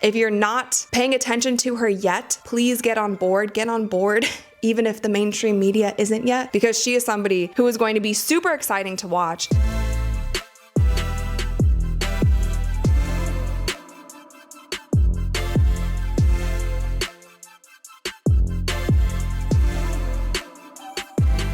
If you're not paying attention to her yet, please get on board, even if the mainstream media isn't yet, because she is somebody who is going to be super exciting to watch.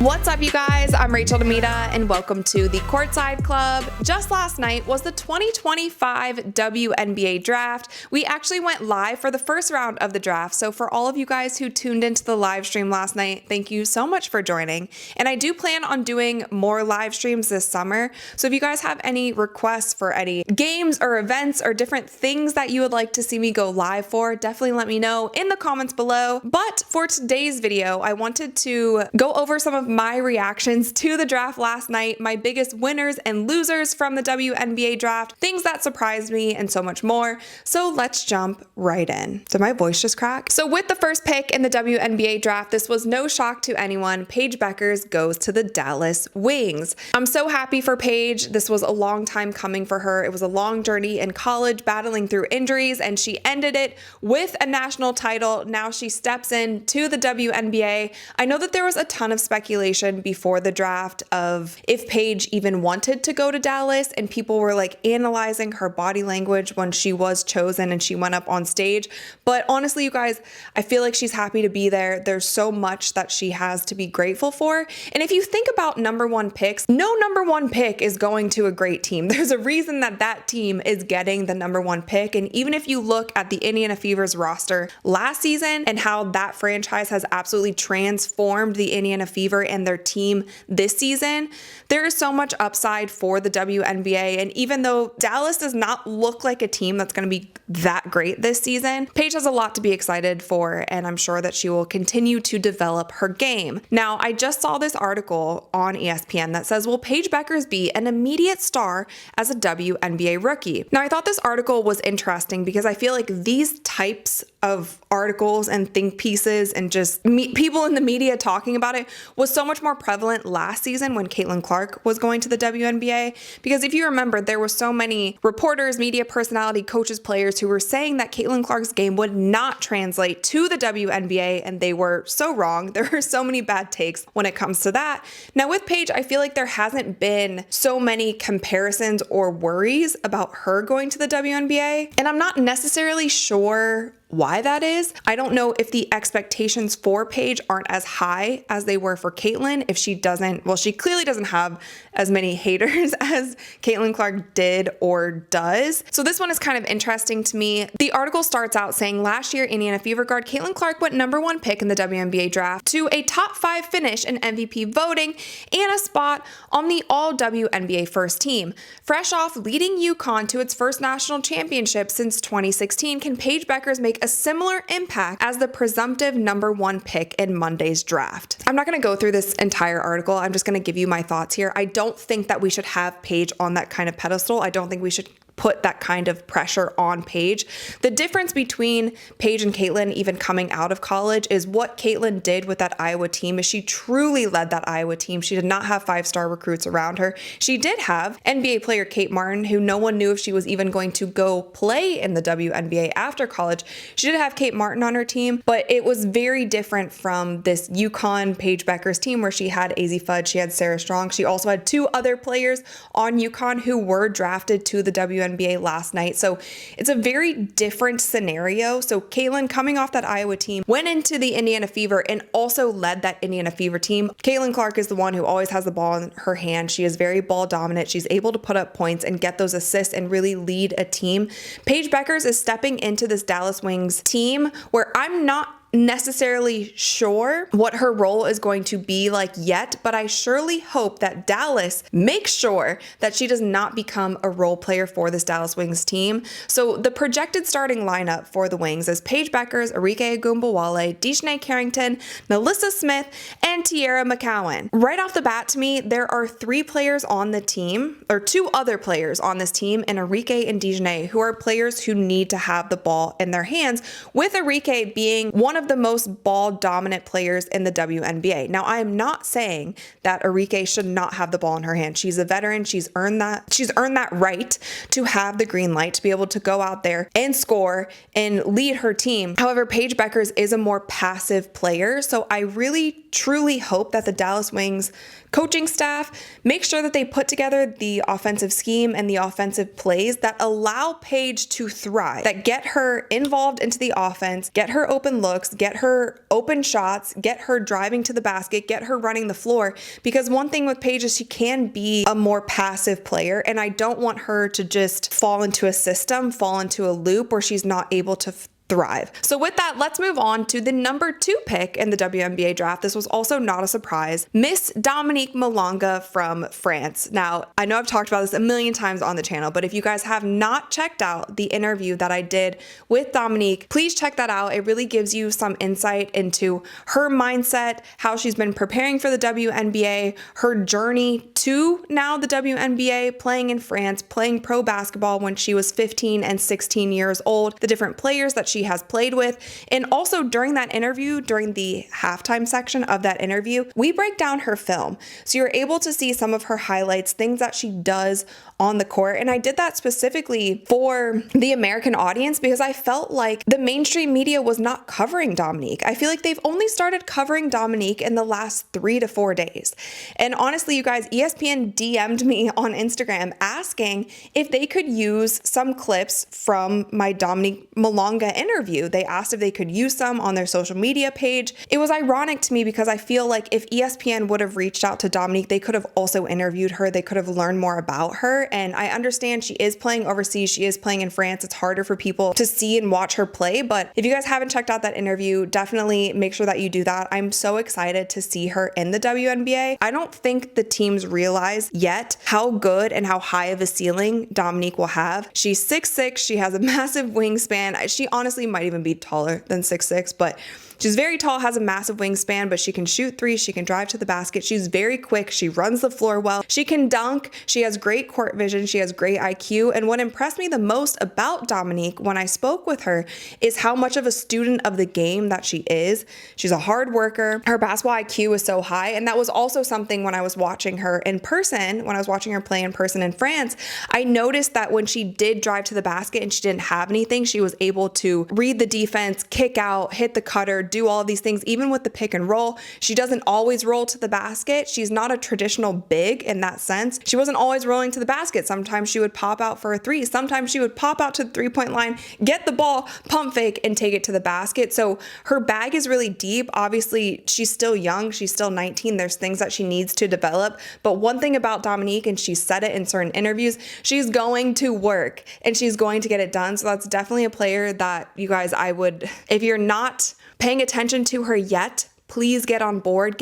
What's up, you guys? I'm Rachel DeMita, and welcome to the Courtside Club. Just last night was the 2025 WNBA Draft. We actually went live for the first round of the draft, so for all of you guys who tuned into the live stream last night, thank you so much for joining. And I do plan on doing more live streams this summer, so if you guys have any requests for any games or events or different things that you would like to see me go live for, definitely let me know in the comments below. But for today's video, I wanted to go over some of my reactions to the draft last night, my biggest winners and losers from the WNBA draft, things that surprised me, and so much more. So let's jump right in. Did my voice just crack? So with the first pick in the WNBA draft, this was no shock to anyone. Paige Bueckers goes to the Dallas Wings. I'm so happy for Paige. This was a long time coming for her. It was a long journey in college, battling through injuries, and she ended it with a national title. Now she steps in to the WNBA. I know that there was a ton of speculation before the draft of if Paige even wanted to go to Dallas, and people were like analyzing her body language when she was chosen and she went up on stage. But honestly, you guys, I feel like she's happy to be there. There's so much that she has to be grateful for. And if you think about number one picks, no number one pick is going to a great team. There's a reason that that team is getting the number one pick. And even if you look at the Indiana Fever's roster last season and how that franchise has absolutely transformed the Indiana Fever and their team this season, there is so much upside for the WNBA. And even though Dallas does not look like a team that's going to be that great this season, Paige has a lot to be excited for, and I'm sure that she will continue to develop her game. Now, I just saw this article on ESPN that says, will Paige Bueckers be an immediate star as a WNBA rookie? Now, I thought this article was interesting because I feel like these types of articles and think pieces and just people in the media talking about it was so much more prevalent last season when Caitlin Clark was going to the WNBA. Because if you remember, there were so many reporters, media personality, coaches, players who were saying that Caitlin Clark's game would not translate to the WNBA, and they were so wrong. There are so many bad takes when it comes to that. Now with Paige, I feel like there hasn't been so many comparisons or worries about her going to the WNBA, and I'm not necessarily sure why that is. I don't know if the expectations for Paige aren't as high as they were for Caitlin. If she doesn't, well, she clearly doesn't have as many haters as Caitlin Clark did or does. So this one is kind of interesting to me. The article starts out saying, last year, Indiana Fever guard Caitlin Clark went number one pick in the WNBA draft to a top 5 finish in MVP voting and a spot on the all WNBA first team. Fresh off leading UConn to its first national championship since 2016, can Paige Bueckers make a similar impact as the presumptive number one pick in Monday's draft? I'm not going to go through this entire article. I'm just going to give you my thoughts here. I don't think that we should have Paige on that kind of pedestal. I don't think we should put that kind of pressure on Paige. The difference between Paige and Caitlin even coming out of college is what Caitlin did with that Iowa team is she truly led that Iowa team. She did not have 5-star recruits around her. She did have NBA player Kate Martin, who no one knew if she was even going to go play in the WNBA after college. She did have Kate Martin on her team, but it was very different from this UConn Paige Bueckers team where she had AZ Fudge, she had Sarah Strong. She also had 2 other players on UConn who were drafted to the WNBA last night. So it's a very different scenario. So Caitlin, coming off that Iowa team, went into the Indiana Fever and also led that Indiana Fever team. Caitlin Clark is the one who always has the ball in her hand. She is very ball dominant. She's able to put up points and get those assists and really lead a team. Paige Bueckers is stepping into this Dallas Wings team where I'm not necessarily sure what her role is going to be like yet, but I surely hope that Dallas makes sure that she does not become a role player for this Dallas Wings team. So the projected starting lineup for the Wings is Paige Bueckers, Arike Ogunbowale, Dejanay Carrington, Melissa Smith, and Tiara McCowan. Right off the bat, to me, there are 3 players on the team, or 2 other players on this team, and Arike and Dejanay, who are players who need to have the ball in their hands, with Arike being one of of the most ball dominant players in the WNBA. Now, I am not saying that Iriafen should not have the ball in her hand. She's a veteran. She's earned that right to have the green light, to be able to go out there and score and lead her team. However, Paige Bueckers is a more passive player. So I really, truly hope that the Dallas Wings coaching staff make sure that they put together the offensive scheme and the offensive plays that allow Paige to thrive, that get her involved into the offense, get her open looks, get her open shots, get her driving to the basket, get her running the floor. Because one thing with Paige is she can be a more passive player, and I don't want her to just fall into a system, fall into a loop where she's not able to thrive. So with that, let's move on to the number 2 pick in the WNBA draft. This was also not a surprise. Miss Dominique Malonga from France. Now, I know I've talked about this a million times on the channel, but if you guys have not checked out the interview that I did with Dominique, please check that out. It really gives you some insight into her mindset, how she's been preparing for the WNBA, her journey to now the WNBA, playing in France, playing pro basketball when she was 15 and 16 years old, the different players that she has played with. And also during that interview, during the halftime section of that interview, we break down her film. So you're able to see some of her highlights, things that she does on the court. And I did that specifically for the American audience because I felt like the mainstream media was not covering Dominique. I feel like they've only started covering Dominique in the last 3 to 4 days. And honestly, you guys, ESPN DM'd me on Instagram asking if they could use some clips from my Dominique Malonga interview. They asked if they could use some on their social media page. It was ironic to me because I feel like if ESPN would have reached out to Dominique, they could have also interviewed her. They could have learned more about her. And I understand she is playing overseas. She is playing in France. It's harder for people to see and watch her play. But if you guys haven't checked out that interview, definitely make sure that you do that. I'm so excited to see her in the WNBA. I don't think the teams realize yet how good and how high of a ceiling Dominique will have. She's 6'6". She has a massive wingspan. She honestly might even be taller than 6'6", but she's very tall, has a massive wingspan, but she can shoot threes, she can drive to the basket, she's very quick, she runs the floor well, she can dunk, she has great court vision, she has great IQ, and what impressed me the most about Dominique when I spoke with her is how much of a student of the game that she is. She's a hard worker, her basketball IQ is so high, and that was also something when I was watching her in person, when I was watching her play in person in France, I noticed that when she did drive to the basket and she didn't have anything, she was able to read the defense, kick out, hit the cutter, do all of these things, even with the pick and roll. She doesn't always roll to the basket. She's not a traditional big in that sense. She wasn't always rolling to the basket. Sometimes she would pop out for a three. Sometimes she would pop out to the 3-point line, get the ball, pump fake, and take it to the basket. So her bag is really deep. Obviously, she's still young. She's still 19. There's things that she needs to develop. But one thing about Dominique, and she said it in certain interviews, she's going to work and she's going to get it done. So that's definitely a player that you guys, I would, if you're not paying attention to her yet, please get on board,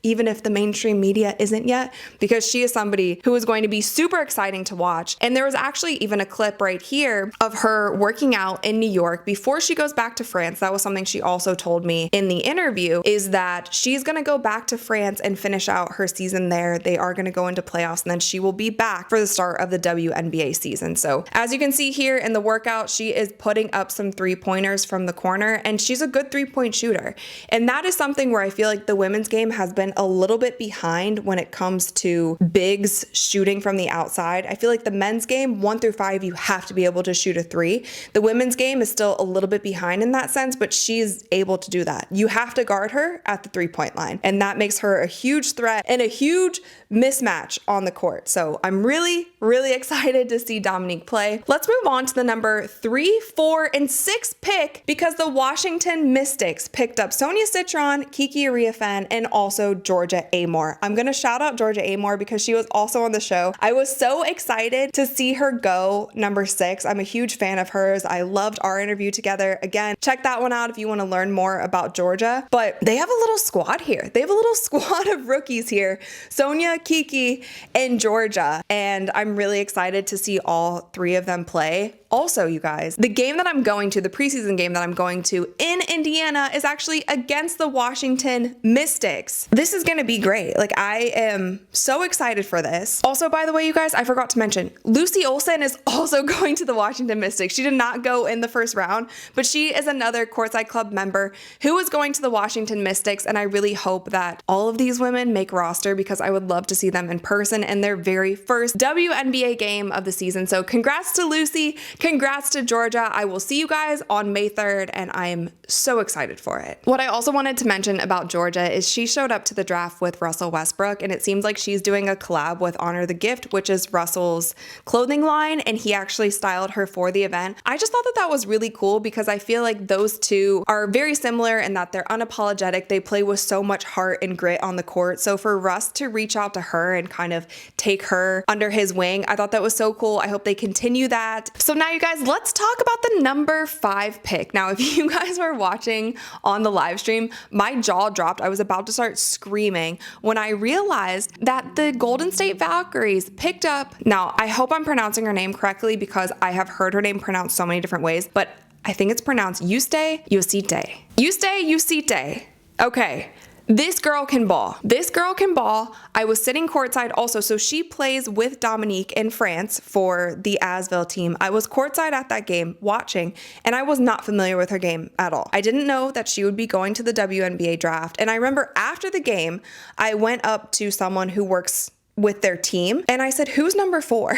even if the mainstream media isn't yet, because she is somebody who is going to be super exciting to watch. And there was actually even a clip right here of her working out in New York before she goes back to France. That was something she also told me in the interview, is that she's going to go back to France and finish out her season there. They are going to go into playoffs, and then she will be back for the start of the WNBA season. So as you can see here in the workout, she is putting up some 3-pointers from the corner, and she's a good 3-point shooter. And that is something where I feel like the women's game has been a little bit behind when it comes to bigs shooting from the outside. I feel like the men's game, 1 through 5, you have to be able to shoot a 3. The women's game is still a little bit behind in that sense, but she's able to do that. You have to guard her at the 3-point line, and that makes her a huge threat and a huge mismatch on the court. So I'm really, really excited to see Dominique play. Let's move on to the number 3, 4, and 6 pick, because the Washington Mystics picked up Sonia Citron, Kiki Iriafen, and also Georgia Amoore. I'm going to shout out Georgia Amoore because she was also on the show. I was so excited to see her go number 6. I'm a huge fan of hers. I loved our interview together. Again, check that one out if you want to learn more about Georgia. But they have a little squad here. They have a little squad of rookies here. Sonia, Kiki, and Georgia. And I'm really excited to see all 3 of them play. Also, you guys, the game that I'm going to, the preseason game that I'm going to in Indiana is actually against the Washington Mystics. This is gonna be great. Like, I am so excited for this. Also, by the way, you guys, I forgot to mention, Lucy Olsen is also going to the Washington Mystics. She did not go in the first round, but she is another Courtside Club member who is going to the Washington Mystics, and I really hope that all of these women make roster because I would love to see them in person in their very first WNBA game of the season. So congrats to Lucy. Congrats to Georgia. I will see you guys on May 3rd, and I am so excited for it. What I also wanted to mention about Georgia is she showed up to the draft with Russell Westbrook, and it seems like she's doing a collab with Honor the Gift, which is Russell's clothing line, and he actually styled her for the event. I just thought that that was really cool because I feel like those two are very similar in that they're unapologetic. They play with so much heart and grit on the court. So for Russ to reach out to her and kind of take her under his wing, I thought that was so cool. I hope they continue that. So now, you guys, let's talk about the number 5 pick. Now, if you guys were watching on the live stream, my jaw dropped. I was about to start screaming when I realized that the Golden State Valkyries picked up, now I hope I'm pronouncing her name correctly because I have heard her name pronounced so many different ways, but I think it's pronounced Yuste Yosite. Yuste Yosite. Okay. This girl can ball. This girl can ball. I was sitting courtside also. So she plays with Dominique in France for the Asvel team. I was courtside at that game watching, and I was not familiar with her game at all. I didn't know that she would be going to the WNBA draft. And I remember after the game, I went up to someone who works with their team and I said, "Who's number 4?"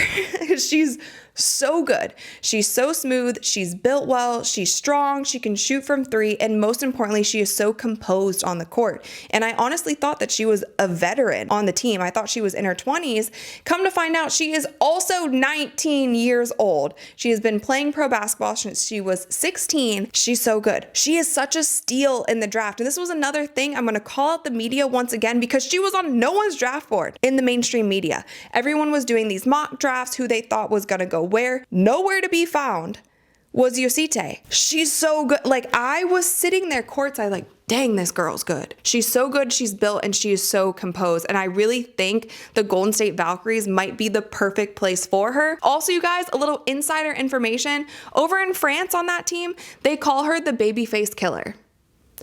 She's so good. She's so smooth. She's built well. She's strong. She can shoot from 3. And most importantly, she is so composed on the court. And I honestly thought that she was a veteran on the team. I thought she was in her 20s. Come to find out, she is also 19 years old. She has been playing pro basketball since she was 16. She's so good. She is such a steal in the draft. And this was another thing I'm going to call out the media once again because she was on no one's draft board in the mainstream media. Everyone was doing these mock drafts who they thought was going to go where. Nowhere to be found was Yosite. She's so good. Like, I was sitting there courtside like, dang, this girl's good. She's so good. She's built and she is so composed. And I really think the Golden State Valkyries might be the perfect place for her. Also, you guys, a little insider information. Over in France on that team, they call her the babyface killer.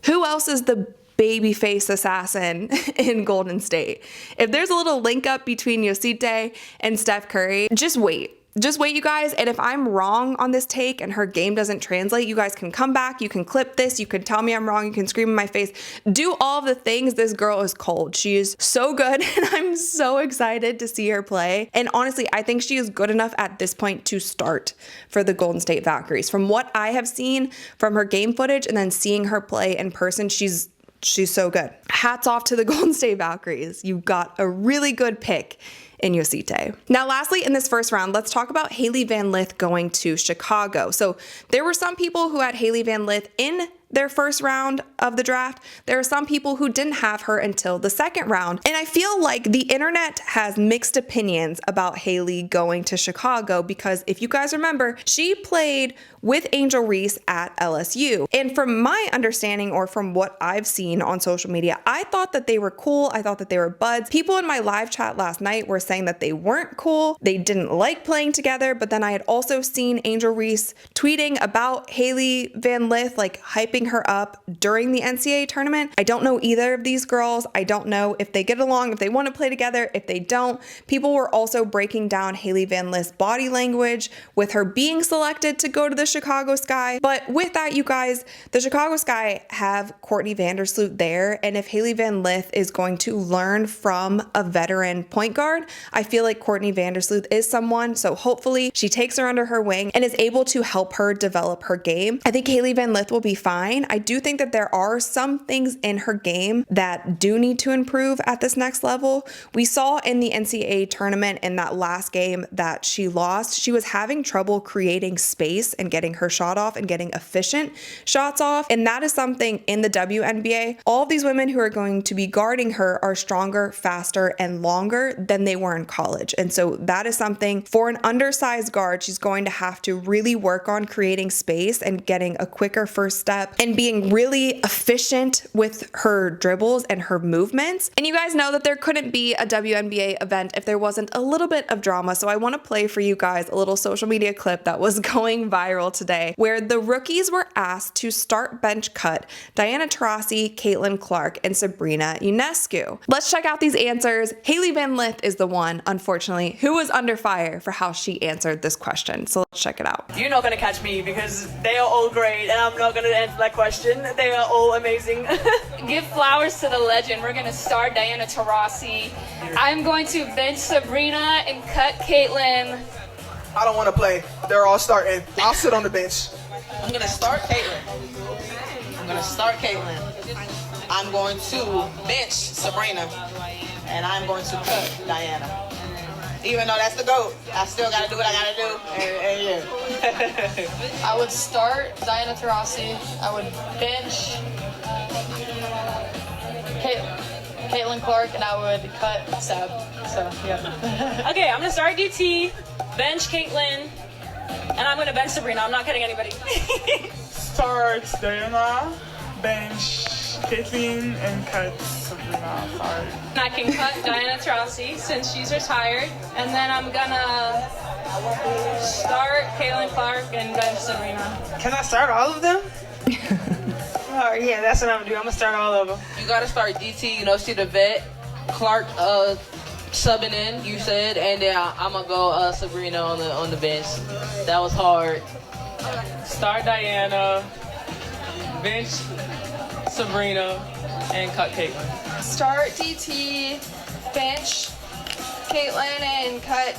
Who else is the babyface assassin in Golden State? If there's a little link up between Yosite and Steph Curry, just wait. Just wait, you guys, and if I'm wrong on this take and her game doesn't translate, you guys can come back, you can clip this, you can tell me I'm wrong, you can scream in my face, do all of the things. This girl is cold. She is so good, and I'm so excited to see her play. And honestly, I think she is good enough at this point to start for the Golden State Valkyries. From what I have seen from her game footage and then seeing her play in person, she's so good. Hats off to the Golden State Valkyries. You got a really good pick in Yosite. Now, lastly, in this first round, let's talk about Hailey Van Lith going to Chicago. So there were some people who had Hailey Van Lith in their first round of the draft. There are some people who didn't have her until the second round. And I feel like the internet has mixed opinions about Hailey going to Chicago because if you guys remember, she played with Angel Reese at LSU. And from my understanding, or from what I've seen on social media, I thought that they were cool. I thought that they were buds. People in my live chat last night were saying that they weren't cool. They didn't like playing together. But then I had also seen Angel Reese tweeting about Hailey Van Lith, like hyping her up during the NCAA tournament. I don't know either of these girls. I don't know if they get along, if they want to play together, if they don't. People were also breaking down Hailey Van Lith's body language with her being selected to go to the Chicago Sky. But with that, you guys, the Chicago Sky have Courtney Vandersloot there. And if Hailey Van Lith is going to learn from a veteran point guard, I feel like Courtney Vandersloot is someone. So hopefully she takes her under her wing and is able to help her develop her game. I think Hailey Van Lith will be fine. I do think that there are some things in her game that do need to improve at this next level. We saw in the NCAA tournament in that last game that she lost, she was having trouble creating space and getting her shot off and getting efficient shots off. And that is something in the WNBA. All of these women who are going to be guarding her are stronger, faster, and longer than they were in college. And so that is something for an undersized guard, she's going to have to really work on creating space and getting a quicker first step and being really efficient with her dribbles and her movements. And you guys know that there couldn't be a WNBA event if there wasn't a little bit of drama. So I want to play for you guys a little social media clip that was going viral today, where the rookies were asked to start bench cut Diana Taurasi, Caitlin Clark, and Sabrina Ionescu. Let's check out these answers. Hailey Van Lith is the one, unfortunately, who was under fire for how she answered this question. So let's check it out. You're not gonna catch me because they are all great and I'm not gonna answer that question. They are all amazing. Give flowers to the legend. We're gonna start Diana Taurasi. I'm going to bench Sabrina and cut Caitlin. I don't want to play. They're all starting. I'll sit on the bench. I'm gonna start Caitlin. I'm going to bench Sabrina, and I'm going to cut Diana. Even though that's the GOAT, I still gotta do what I gotta do. I would start Diana Taurasi. I would bench Caitlin Clark, and I would cut Sab. So yeah. Okay, I'm gonna start DT, bench Caitlin, and I'm gonna bench Sabrina. I'm not cutting anybody. Start Diana, bench Caitlin, and cut Sabrina. Sorry. I can cut Diana Taurasi since she's retired, and then I'm gonna start Caitlin Clark and bench Sabrina. Can I start all of them? Alright, yeah, that's what I'm gonna do. I'm gonna start all of them. You gotta start DT, you know, see the vet. Clark subbing in, you said, and then I'm gonna go Sabrina on the bench. That was hard. Start Diana, bench Sabrina, and cut Caitlin. Start DT, bench Caitlin, and cut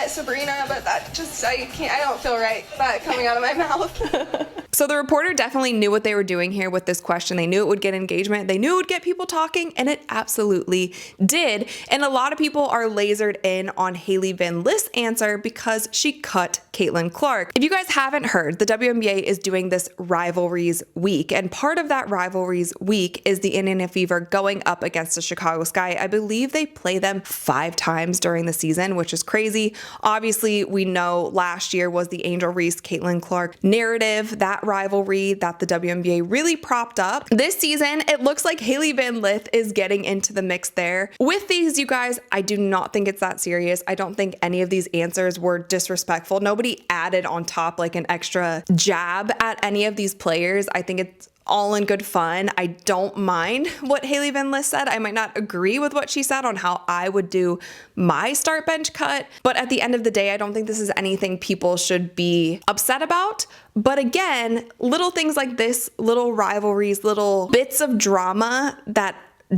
Sabrina, but that just, I don't feel right, that coming out of my mouth. So the reporter definitely knew what they were doing here with this question. They knew it would get engagement. They knew it would get people talking, and it absolutely did. And a lot of people are lasered in on Hailey Van Lith's answer because she cut Caitlin Clark. If you guys haven't heard, the WNBA is doing this rivalries week, and part of that rivalries week is the Indiana Fever going up against the Chicago Sky. I believe they play them 5 times during the season, which is crazy. Obviously, we know last year was the Angel Reese, Caitlin Clark narrative, that rivalry that the WNBA really propped up. This season, it looks like Hailey Van Lith is getting into the mix there. With these, you guys, I do not think it's that serious. I don't think any of these answers were disrespectful. Nobody added on top like an extra jab at any of these players. I think it's all in good fun. I don't mind what Hailey Van Lith said. I might not agree with what she said on how I would do my start bench cut, but at the end of the day, I don't think this is anything people should be upset about. But again, little things like this, little rivalries, little bits of drama that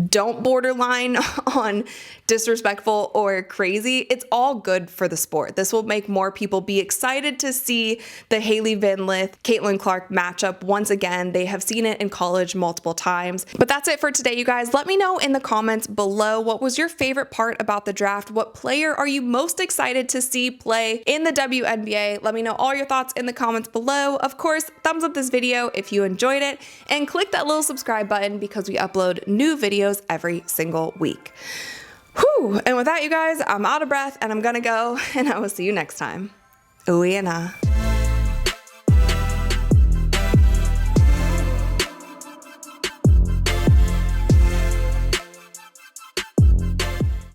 don't borderline on disrespectful or crazy, it's all good for the sport. This will make more people be excited to see the Hailey Van Lith, Caitlin Clark matchup once again. They have seen it in college multiple times. But that's it for today, you guys. Let me know in the comments below, what was your favorite part about the draft? What player are you most excited to see play in the WNBA? Let me know all your thoughts in the comments below. Of course, thumbs up this video if you enjoyed it, and click that little subscribe button because we upload new videos every single week. Whew. And with that, you guys, I'm out of breath and I'm gonna go, and I will see you next time. Ooh, yeah.